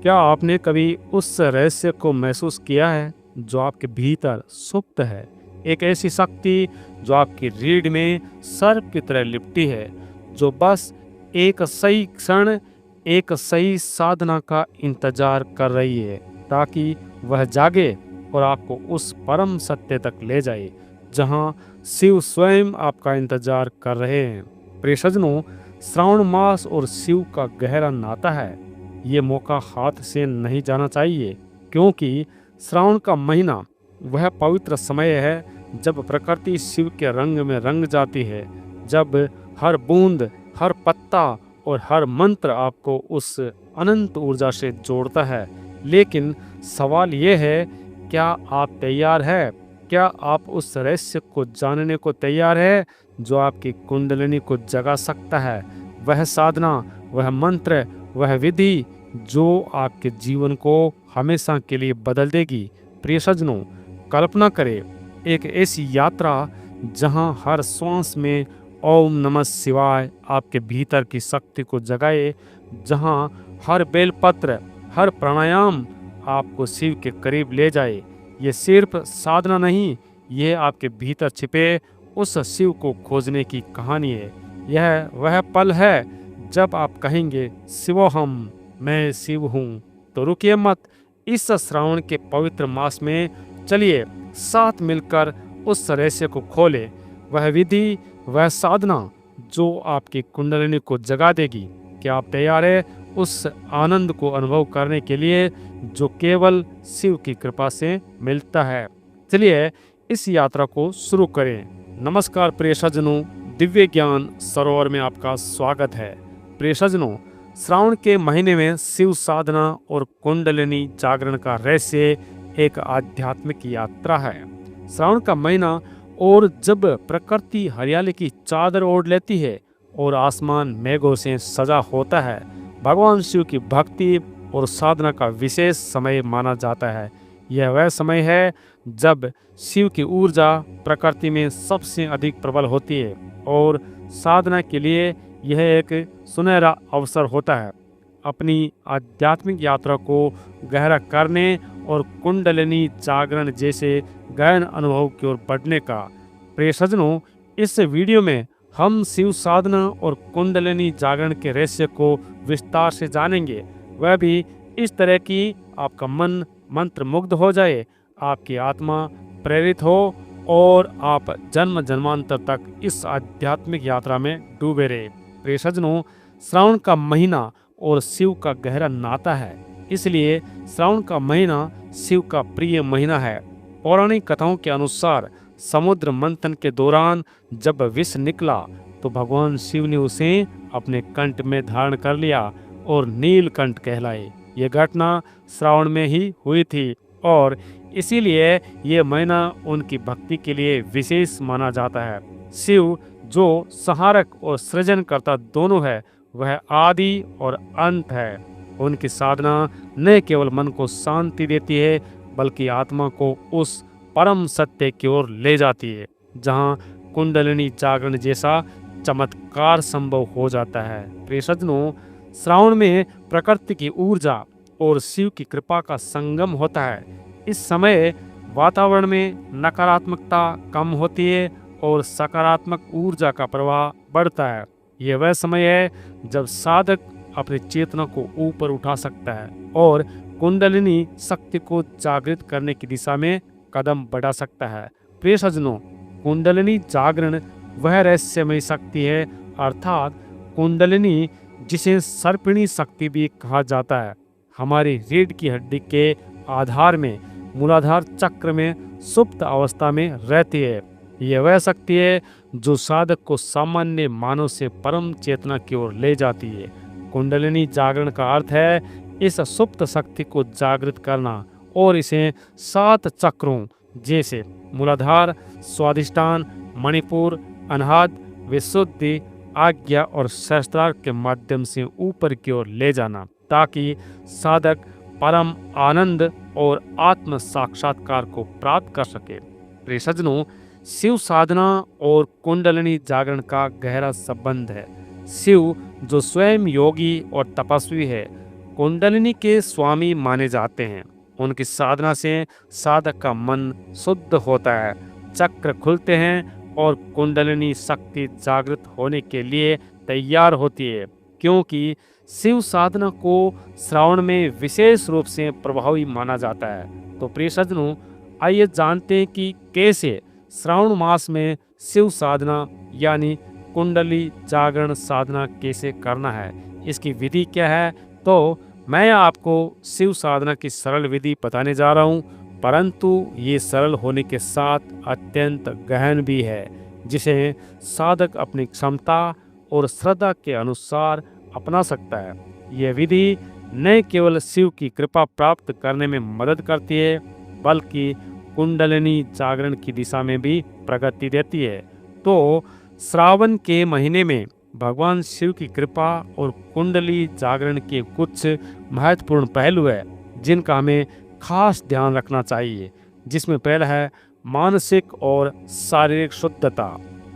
क्या आपने कभी उस रहस्य को महसूस किया है जो आपके भीतर सुप्त है? एक ऐसी शक्ति जो आपकी रीढ़ में सर्प की तरह लिपटी है, जो बस एक सही क्षण, एक सही साधना का इंतजार कर रही है ताकि वह जागे और आपको उस परम सत्य तक ले जाए जहां शिव स्वयं आपका इंतजार कर रहे हैं। प्रिय सज्जनों, श्रावण मास और शिव का गहरा नाता है। ये मौका हाथ से नहीं जाना चाहिए, क्योंकि श्रावण का महीना वह पवित्र समय है जब प्रकृति शिव के रंग में रंग जाती है, जब हर बूंद, हर पत्ता और हर मंत्र आपको उस अनंत ऊर्जा से जोड़ता है। लेकिन सवाल ये है, क्या आप तैयार हैं? क्या आप उस रहस्य को जानने को तैयार है जो आपकी कुंडलिनी को जगा सकता है? वह साधना, वह मंत्र, वह विधि जो आपके जीवन को हमेशा के लिए बदल देगी। प्रिय सज्जनों, कल्पना करें एक ऐसी यात्रा जहां हर श्वास में ओम नमः शिवाय आपके भीतर की शक्ति को जगाए, जहां हर बेलपत्र, हर प्राणायाम आपको शिव के करीब ले जाए। ये सिर्फ साधना नहीं, यह आपके भीतर छिपे उस शिव को खोजने की कहानी है। यह वह पल है जब आप कहेंगे, शिवोहम, मैं शिव हूँ। तो रुकिए मत, इस श्रावण के पवित्र मास में चलिए साथ मिलकर उस रहस्य को खोले, वह विधि, वह साधना जो आपकी कुंडलिनी को जगा देगी। क्या आप तैयार हैं उस आनंद को अनुभव करने के लिए जो केवल शिव की कृपा से मिलता है? चलिए इस यात्रा को शुरू करें। नमस्कार प्रिय सज्जनों, दिव्य ज्ञान सरोवर में आपका स्वागत है। प्रिय सज्जनों, श्रावण के महीने में शिव साधना और कुंडलिनी जागरण का रहस्य एक आध्यात्मिक यात्रा है। श्रावण का महीना और जब प्रकृति हरियाली की चादर ओढ़ लेती है और आसमान मेघों से सजा होता है, भगवान शिव की भक्ति और साधना का विशेष समय माना जाता है। यह वह समय है जब शिव की ऊर्जा प्रकृति में सबसे अधिक प्रबल होती है और साधना के लिए यह एक सुनहरा अवसर होता है अपनी आध्यात्मिक यात्रा को गहरा करने और कुंडलिनी जागरण जैसे गहन अनुभव की ओर बढ़ने का। प्रिय सज्जनों, इस वीडियो में हम शिव साधना और कुंडलिनी जागरण के रहस्य को विस्तार से जानेंगे, वह भी इस तरह कि आपका मन मंत्र मुग्ध हो जाए, आपकी आत्मा प्रेरित हो और आप जन्म जन्मांतर तक इस आध्यात्मिक यात्रा में डूबे रहे। प्रिय सज्जनों, श्रावण का महीना और शिव का गहरा नाता है, इसलिए श्रावण का महीना शिव का प्रिय महीना है। पौराणिक कथाओं के अनुसार समुद्र मंथन के दौरान जब विष निकला तो भगवान शिव ने उसे अपने कंठ में धारण कर लिया और नीलकंठ कहलाए। ये घटना श्रावण में ही हुई थी और इसीलिए ये महीना उनकी भक्ति के लिए विशेष माना जाता है। शिव जो संहारक और सृजनकर्ता दोनों है, वह आदि और अंत है। उनकी साधना न केवल मन को शांति देती है बल्कि आत्मा को उस परम सत्य की ओर ले जाती है जहां कुंडलिनी जागरण जैसा चमत्कार संभव हो जाता है। प्रिय सज्जनों, श्रावण में प्रकृति की ऊर्जा और शिव की कृपा का संगम होता है। इस समय वातावरण में नकारात्मकता कम होती है और सकारात्मक ऊर्जा का प्रवाह बढ़ता है। यह वह समय है जब साधक अपनी चेतना को ऊपर उठा सकता है और कुंडलिनी शक्ति को जागृत करने की दिशा में कदम बढ़ा सकता है। प्रिय सज्जनों, कुंडलिनी जागरण वह रहस्यमय शक्ति है, अर्थात कुंडलिनी जिसे सर्पिणी शक्ति भी कहा जाता है, हमारी रीढ़ की हड्डी के आधार में मूलाधार चक्र में सुप्त अवस्था में रहती है। यह वह शक्ति है जो साधक को सामान्य मानव से परम चेतना की ओर ले जाती है। कुंडलिनी जागरण का अर्थ है इस सुप्त शक्ति को जागृत करना और इसे 7 चक्रों जैसे मूलाधार, स्वाधिष्ठान, मणिपुर, अनाहत, विशुद्धि, आज्ञा और सहस्त्रार के माध्यम से ऊपर की ओर ले जाना, ताकि साधक परम आनंद और आत्म साक्षात्कार को प्राप्त कर सके। प्रिय सज्जनों, शिव साधना और कुंडलिनी जागरण का गहरा संबंध है। शिव जो स्वयं योगी और तपस्वी है, कुंडलिनी के स्वामी माने जाते हैं। उनकी साधना से साधक का मन शुद्ध होता है, चक्र खुलते हैं और कुंडलिनी शक्ति जागृत होने के लिए तैयार होती है। क्योंकि शिव साधना को श्रावण में विशेष रूप से प्रभावी माना जाता है। तो प्रिय सज्जनों, आइए जानते हैं कि कैसे श्रावण मास में शिव साधना यानी कुंडली जागरण साधना कैसे करना है, इसकी विधि क्या है। तो मैं आपको शिव साधना की सरल विधि बताने जा रहा हूँ, परंतु ये सरल होने के साथ अत्यंत गहन भी है, जिसे साधक अपनी क्षमता और श्रद्धा के अनुसार अपना सकता है। यह विधि न केवल शिव की कृपा प्राप्त करने में मदद करती है, बल्कि कुंडलिनी जागरण की दिशा में भी प्रगति देती है। तो श्रावण के महीने में भगवान शिव की कृपा और कुंडली जागरण के कुछ महत्वपूर्ण पहलू है, जिनका हमें खास ध्यान रखना चाहिए। जिसमें पहला है मानसिक और शारीरिक शुद्धता।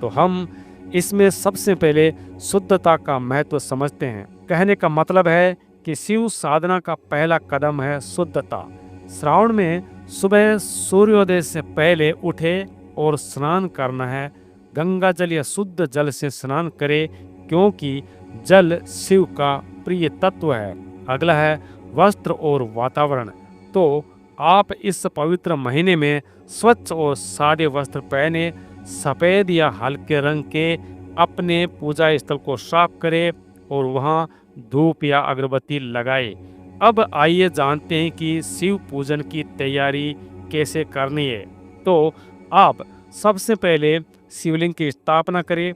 तो हम इसमें सबसे पहले शुद्धता का महत्व समझते हैं। कहने का मतलब है कि शिव साधना का पहला कदम है शुद्धता। श्रावण में सुबह सूर्योदय से पहले उठे और स्नान करना है। गंगा जल या शुद्ध जल से स्नान करें, क्योंकि जल शिव का प्रिय तत्व है। अगला है वस्त्र और वातावरण। तो आप इस पवित्र महीने में स्वच्छ और सादे वस्त्र पहने, सफेद या हल्के रंग के अपने पूजा स्थल को साफ करें और वहां धूप या अगरबत्ती लगाए। अब आइए जानते हैं कि शिव पूजन की तैयारी कैसे करनी है। तो आप सबसे पहले शिवलिंग की स्थापना करें।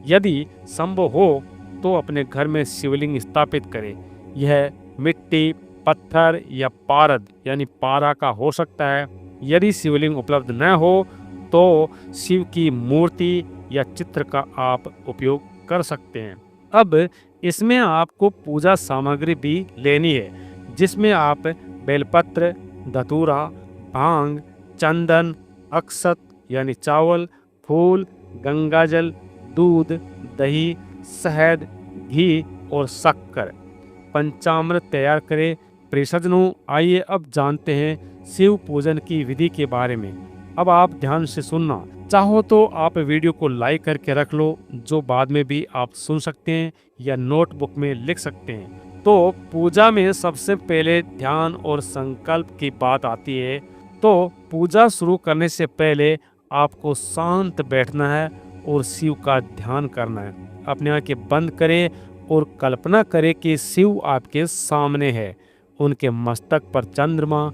यदि संभव हो तो अपने घर में शिवलिंग स्थापित करें। यह मिट्टी, पत्थर या पारद यानी पारा का हो सकता है। यदि शिवलिंग उपलब्ध न हो तो शिव की मूर्ति या चित्र का आप उपयोग कर सकते हैं। अब इसमें आपको पूजा सामग्री भी लेनी है, जिसमें आप बेलपत्र, धतूरा, भांग, चंदन, अक्षत यानी चावल, फूल, गंगाजल, दूध, दही, शहद, घी और शक्कर, पंचामृत तैयार करें। प्रिय सज्जनों, आइए अब जानते हैं शिव पूजन की विधि के बारे में। अब आप ध्यान से सुनना। चाहो तो आप वीडियो को लाइक करके रख लो, जो बाद में भी आप सुन सकते हैं या नोटबुक में लिख सकते हैं। तो पूजा में सबसे पहले ध्यान और संकल्प की बात आती है। तो पूजा शुरू करने से पहले आपको शांत बैठना है और शिव का ध्यान करना है। अपनी आंखें बंद करें और कल्पना करें कि शिव आपके सामने है। उनके मस्तक पर चंद्रमा,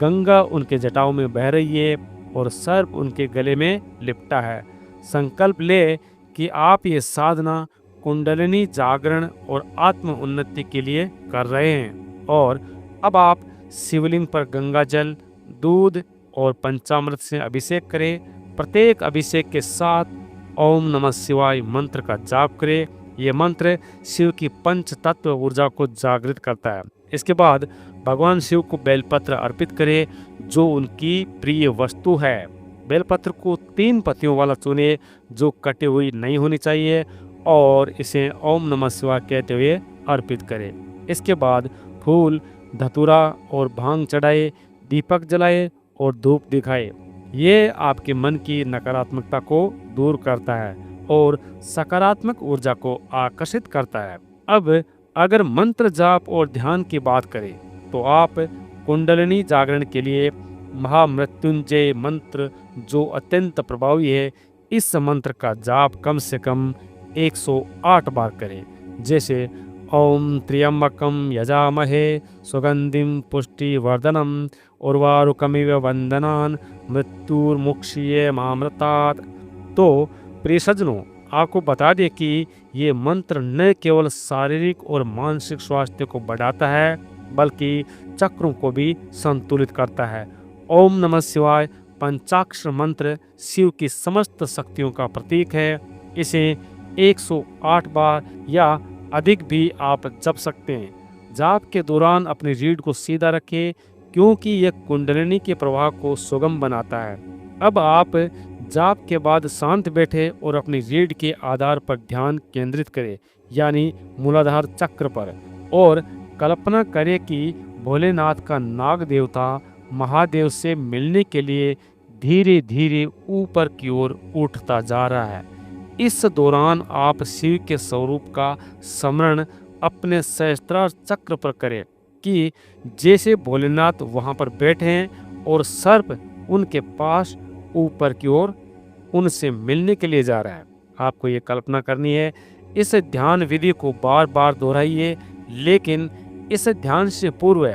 गंगा उनके जटाओं में बह रही है और सर्प उनके गले में लिपटा है। संकल्प ले कि आप ये साधना कुंडलिनी जागरण और आत्म उन्नति के लिए कर रहे हैं। और अब आप शिवलिंग पर गंगा जल, दूध और पंचामृत से अभिषेक करें। प्रत्येक अभिषेक के साथ ओम नमः शिवाय मंत्र का जाप करें। ये मंत्र शिव की पंच तत्व ऊर्जा को जागृत करता है। इसके बाद भगवान शिव को बेलपत्र अर्पित करें, जो उनकी प्रिय वस्तु है। बेलपत्र को 3 पत्तियों वाला चुने, जो कटी हुई नहीं होनी चाहिए, और इसे ओम नमः शिवाय कहते हुए अर्पित करें। इसके बाद फूल, धतूरा और भांग चढ़ाए, दीपक जलाए और धूप दिखाए। ये आपके मन की नकारात्मकता को दूर करता है और सकारात्मक ऊर्जा को आकर्षित करता है। अब अगर मंत्र जाप और ध्यान की बात करें तो आप कुंडलिनी जागरण के लिए महामृत्युंजय मंत्र, जो अत्यंत प्रभावी है, इस मंत्र का जाप कम से कम 108 बार करें। जैसे ओम त्र्यंबकम यजामहे सुगंधिम पुष्टिवर्धनम उर्वारुकमिव वंदनान मृत्युर्मुक्षीय मामृतात्। तो प्रिय सज्जनों, आपको बता दें कि ये मंत्र न केवल शारीरिक और मानसिक स्वास्थ्य को बढ़ाता है, बल्कि चक्रों को भी संतुलित करता है। ओम नमः शिवाय पंचाक्षर मंत्र शिव की समस्त शक्तियों का प्रतीक है। इसे 108 बार या अधिक भी आप जप सकते हैं। जाप के दौरान अपनी रीढ़ को सीधा रखें, क्योंकि यह कुंडलिनी के प्रवाह को सुगम बनाता है। अब आप जाप के बाद शांत बैठे और अपनी रीढ़ के आधार पर ध्यान केंद्रित करें, यानी मूलाधार चक्र पर, और कल्पना करें कि भोलेनाथ का नाग देवता महादेव से मिलने के लिए धीरे धीरे ऊपर की ओर उठता जा रहा है। इस दौरान आप शिव के स्वरूप का स्मरण अपने सहस्त्रार चक्र पर करें कि जैसे भोलेनाथ वहां पर बैठे हैं और सर्प उनके पास ऊपर की ओर उनसे मिलने के लिए जा रहा है। आपको ये कल्पना करनी है। इस ध्यान विधि को बार बार दोहराइए, लेकिन इस ध्यान से पूर्व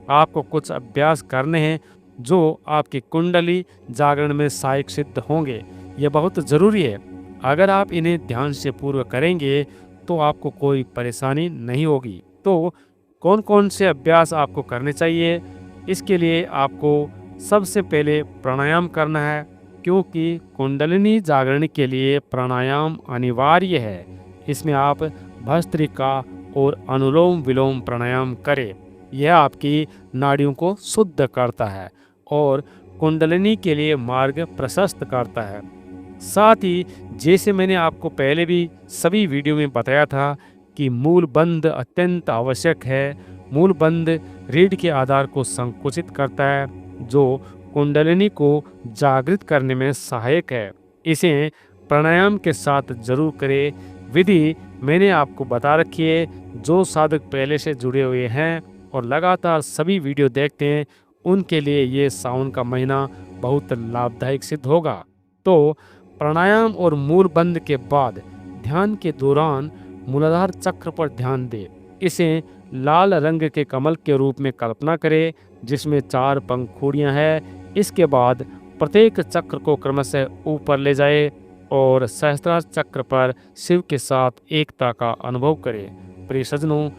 आपको कुछ अभ्यास करने हैं जो आपकी कुंडली जागरण में सहायक सिद्ध होंगे। ये बहुत ज़रूरी है। अगर आप इन्हें ध्यान से पूर्व करेंगे तो आपको कोई परेशानी नहीं होगी। तो कौन कौन से अभ्यास आपको करने चाहिए? इसके लिए आपको सबसे पहले प्राणायाम करना है, क्योंकि कुंडलिनी जागरण के लिए प्राणायाम अनिवार्य है। इसमें आप भस्त्रिका और अनुलोम विलोम प्राणायाम करें। यह आपकी नाड़ियों को शुद्ध करता है और कुंडलिनी के लिए मार्ग प्रशस्त करता है। साथ ही जैसे मैंने आपको पहले भी सभी वीडियो में बताया था कि मूल बंध अत्यंत आवश्यक है। मूल बंध रीढ़ के आधार को संकुचित करता है, जो कुंडलिनी को जागृत करने में सहायक है। इसे प्राणायाम के साथ जरूर करें। विधि मैंने आपको बता रखी है। जो साधक पहले से जुड़े हुए हैं और लगातार सभी वीडियो देखते हैं, उनके लिए ये सावन का महीना बहुत लाभदायक सिद्ध होगा। तो प्राणायाम और मूल बंध के बाद ध्यान के दौरान मूलाधार चक्र पर ध्यान दें। इसे लाल रंग के कमल के रूप में कल्पना करें, जिसमें 4 पंखुड़ियां हैं। इसके बाद प्रत्येक चक्र को क्रमशः ऊपर ले जाए और सहस्त्रार चक्र पर शिव के साथ एकता का अनुभव करें। प्रिय सज्जनों,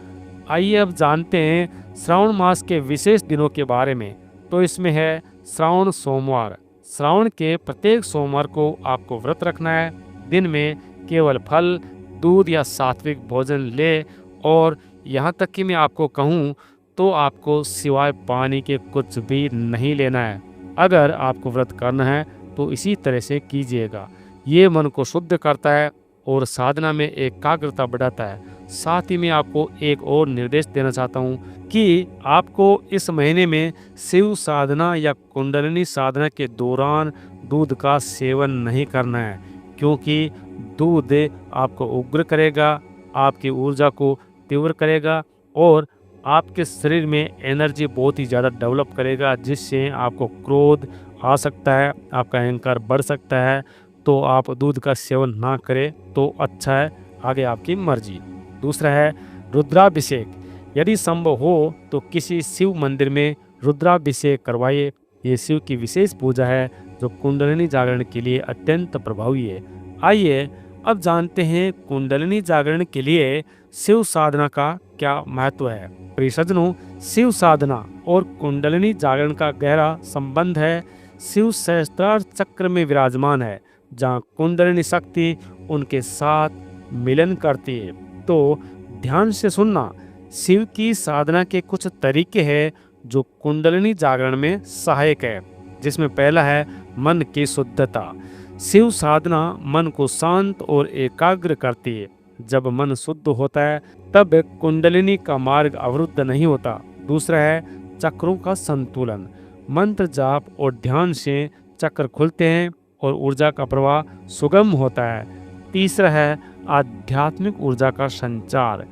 आइए अब जानते हैं श्रावण मास के विशेष दिनों के बारे में। तो इसमें है श्रावण सोमवार। श्रावण के प्रत्येक सोमवार को आपको व्रत रखना है। दिन में केवल फल, दूध या सात्विक भोजन ले, और यहाँ तक कि मैं आपको कहूँ तो आपको सिवाय पानी के कुछ भी नहीं लेना है। अगर आपको व्रत करना है तो इसी तरह से कीजिएगा। ये मन को शुद्ध करता है और साधना में एकाग्रता बढ़ाता है। साथ ही मैं आपको एक और निर्देश देना चाहता हूँ कि आपको इस महीने में शिव साधना या कुंडलिनी साधना के दौरान दूध का सेवन नहीं करना है, क्योंकि दूध आपको उग्र करेगा, आपकी ऊर्जा को तीव्र करेगा और आपके शरीर में एनर्जी बहुत ही ज़्यादा डेवलप करेगा, जिससे आपको क्रोध आ सकता है, आपका अहंकार बढ़ सकता है। तो आप दूध का सेवन ना करें तो अच्छा है, आगे आपकी मर्जी। दूसरा है रुद्राभिषेक। यदि संभव हो तो किसी शिव मंदिर में रुद्राभिषेक करवाइए। ये शिव की विशेष पूजा है जो कुंडलिनी जागरण के लिए अत्यंत प्रभावी है। आइए अब जानते हैं कुंडलिनी जागरण के लिए शिव साधना का क्या महत्व है। प्रिय सज्जनों, शिव साधना और कुंडलिनी जागरण का गहरा संबंध है। शिव सहस्त्रार चक्र में विराजमान है, जहाँ कुंडलिनी शक्ति उनके साथ मिलन करती है। तो ध्यान से सुनना। शिव की साधना के कुछ तरीके हैं जो कुंडलिनी जागरण में सहायक है, जिसमें पहला है मन की शुद्धता। शिव साधना मन को शांत और एकाग्र करती है। जब मन शुद्ध होता है तब कुंडलिनी का मार्ग अवरुद्ध नहीं होता। दूसरा है चक्रों का संतुलन। मंत्र जाप और ध्यान से चक्र खुलते हैं और ऊर्जा का प्रवाह सुगम होता है। तीसरा है आध्यात्मिक ऊर्जा का संचार,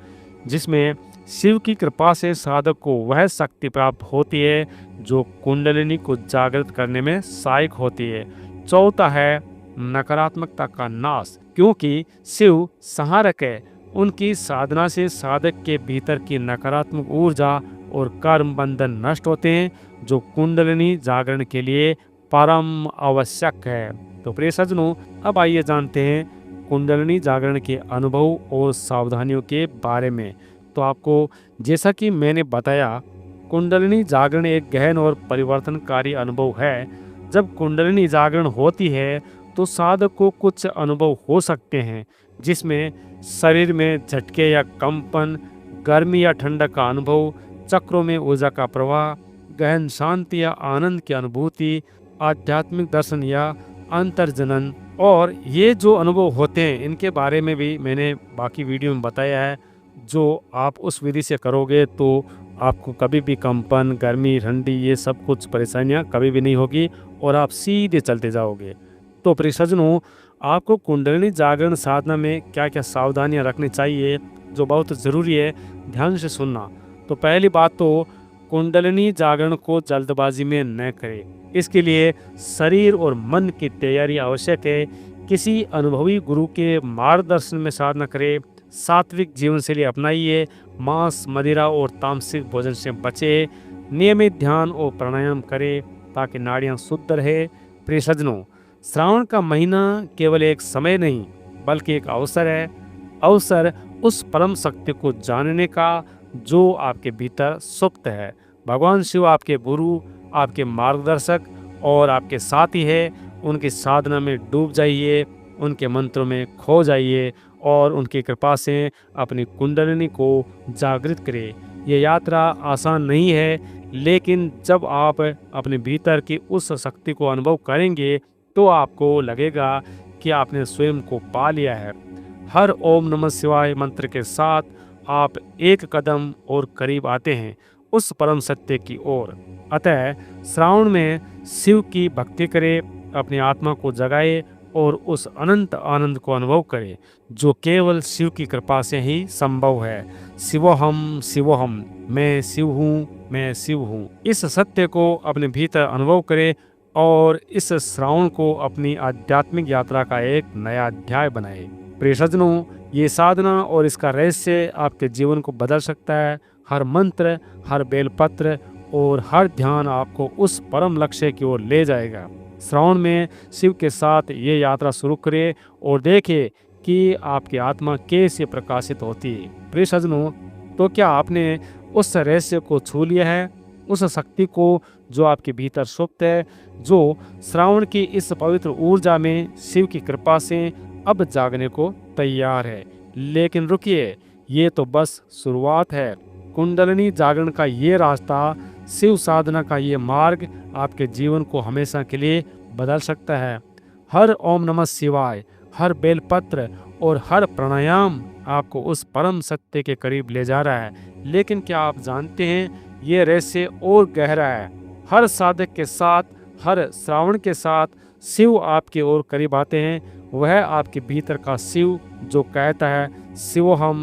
जिसमें शिव की कृपा से साधक को वह शक्ति प्राप्त होती है जो कुंडलिनी को जागृत करने में सहायक होती है। चौथा है नकारात्मकता का नाश, क्योंकि शिव संहारक है। उनकी साधना से साधक के भीतर की नकारात्मक ऊर्जा और कर्म बंधन नष्ट होते हैं, जो कुंडलिनी जागरण के लिए परम आवश्यक है। तो प्रिय सज्जनों, अब आइए जानते हैं कुंडलिनी जागरण के अनुभव और सावधानियों के बारे में। तो आपको जैसा कि मैंने बताया, कुंडलिनी जागरण एक गहन और परिवर्तनकारी अनुभव है। जब कुंडलिनी जागरण होती है तो साधक को कुछ अनुभव हो सकते हैं, जिसमें शरीर में झटके या कंपन, गर्मी या ठंडक का अनुभव, चक्रों में ऊर्जा का प्रवाह, गहन शांति या आनंद की अनुभूति, आध्यात्मिक दर्शन या अंतर्जनन। और ये जो अनुभव होते हैं इनके बारे में भी मैंने बाकी वीडियो में बताया है। जो आप उस विधि से करोगे तो आपको कभी भी कंपन, गर्मी, ठंडी ये सब कुछ परेशानियां कभी भी नहीं होगी और आप सीधे चलते जाओगे। तो प्रिय सज्जनों, आपको कुंडलिनी जागरण साधना में क्या क्या सावधानियां रखनी चाहिए जो बहुत ज़रूरी है, ध्यान से सुनना। तो पहली बात तो कुंडलिनी जागरण को जल्दबाजी में न करें। इसके लिए शरीर और मन की तैयारी आवश्यक है। किसी अनुभवी गुरु के मार्गदर्शन में साधना करें। सात्विक जीवन शैली अपनाइए। मांस, मदिरा और तामसिक भोजन से बचे। नियमित ध्यान और प्राणायाम करें ताकि नाड़ियां शुद्ध रहे। प्रिय सज्जनों, श्रावण का महीना केवल एक समय नहीं बल्कि एक अवसर है। अवसर उस परम शक्ति को जानने का जो आपके भीतर सुप्त है। भगवान शिव आपके गुरु, आपके मार्गदर्शक और आपके साथी है। उनकी साधना में डूब जाइए, उनके मंत्रों में खो जाइए और उनकी कृपा से अपनी कुंडलिनी को जागृत करें। ये यात्रा आसान नहीं है, लेकिन जब आप अपने भीतर की उस शक्ति को अनुभव करेंगे तो आपको लगेगा कि आपने स्वयं को पा लिया है। हर ओम नमः शिवाय मंत्र के साथ आप एक कदम और करीब आते हैं उस परम सत्य की ओर। अतः श्रावण में शिव की भक्ति करें, अपनी आत्मा को जगाए और उस अनंत आनंद को अनुभव करें जो केवल शिव की कृपा से ही संभव है। शिवोहम, मैं शिव हूँ, मैं शिव हूँ। इस सत्य को अपने भीतर अनुभव करें और इस श्रावण को अपनी आध्यात्मिक यात्रा का एक नया अध्याय बनाए। प्रिय सज्जनों, ये साधना और इसका रहस्य आपके जीवन को बदल सकता है। हर मंत्र, हर बेलपत्र और हर ध्यान आपको उस परम लक्ष्य की ओर ले जाएगा। श्रावण में शिव के साथ ये यात्रा शुरू करें और देखें कि आपकी आत्मा कैसे प्रकाशित होती है। प्रिय सज्जनों, तो क्या आपने उस रहस्य को छू लिया है, उस शक्ति को जो आपके भीतर सुप्त है, जो श्रावण की इस पवित्र ऊर्जा में शिव की कृपा से अब जागने को तैयार है? लेकिन रुकिए, ये तो बस शुरुआत है। कुंडलिनी जागरण का ये रास्ता, शिव साधना का ये मार्ग आपके जीवन को हमेशा के लिए बदल सकता है। हर ओम नमः शिवाय, हर बेलपत्र और हर प्राणायाम आपको उस परम सत्य के करीब ले जा रहा है। लेकिन क्या आप जानते हैं, ये रहस्य और गहरा है। हर साधक के साथ, हर श्रावण के साथ शिव आपकी ओर करीब आते हैं। वह आपके भीतर का शिव जो कहता है शिवोहम,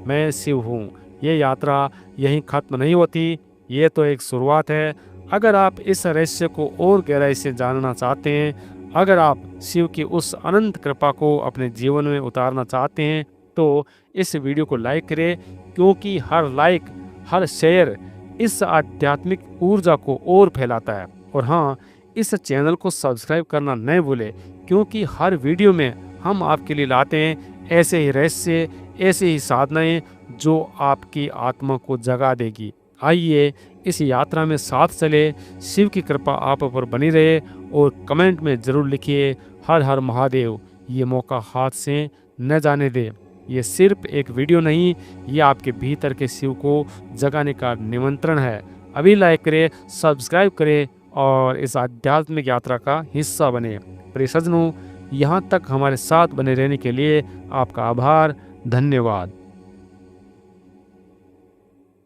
मैं शिव हूँ। ये यात्रा यहीं खत्म नहीं होती, ये तो एक शुरुआत है। अगर आप इस रहस्य को और गहराई से जानना चाहते हैं, अगर आप शिव की उस अनंत कृपा को अपने जीवन में उतारना चाहते हैं, तो इस वीडियो को लाइक करें, क्योंकि हर लाइक, हर शेयर इस आध्यात्मिक ऊर्जा को और फैलाता है। और हाँ, इस चैनल को सब्सक्राइब करना न भूलें, क्योंकि हर वीडियो में हम आपके लिए लाते हैं ऐसे ही रहस्य, ऐसे ही साधनाएं जो आपकी आत्मा को जगा देगी। आइए इस यात्रा में साथ चले। शिव की कृपा आप पर बनी रहे और कमेंट में ज़रूर लिखिए हर हर महादेव। ये मौका हाथ से न जाने दे। ये सिर्फ एक वीडियो नहीं, ये आपके भीतर के शिव को जगाने का निमंत्रण है। अभी लाइक करें, सब्सक्राइब करें और इस आध्यात्मिक यात्रा का हिस्सा बने। प्रिय सज्जनों, यहाँ तक हमारे साथ बने रहने के लिए आपका आभार, धन्यवाद।